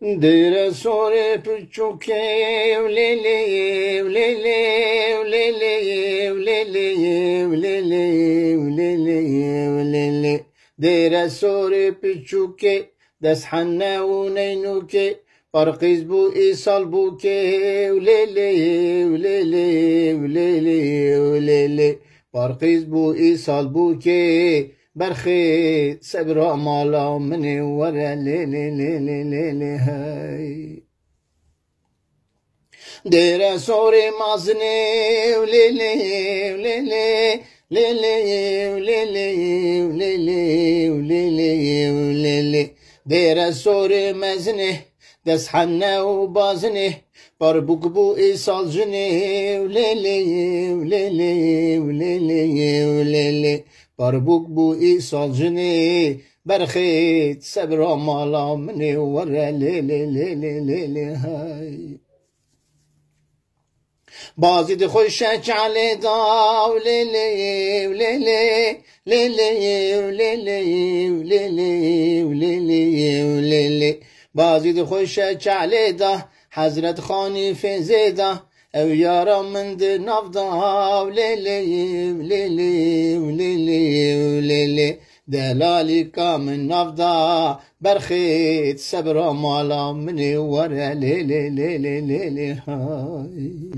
Dere sore pichuke ulele ulele ulele ulele ulele ulele ulele Dere sore pichuke deshanna unaynuke Parqiz bu isal buke ulele ulele ulele ulele Parqiz bu isal buke برخي سبرا مالا مني ورا لي لي لي لي لي لي هاي دير سوري مازني ولي لي ولي لي لي لي ولي لي ولي لي ولي لي ولي لي دير سوري مازني دس حنا وبازني بربوك بو إيصال جني ولي لي ولي لي ولي لي ولي لي بربوك بو إيصال جني برخيت سبرا مالا مني ورا لي لي لي لي لي لي هاي بازي دي خوشك علي دا ولي لي ولي لي لي لي ولي لي ولي لي ولي لي ولي لي بازي دي خوشك علي دا حضرت خاني في زيدا او يارا من دي نفضا ولي لي ولي لي ولي لي ولي لي دلالي كامن نفضا برخيت سبرا مالا مني ورا لي لي لي لي لي هاي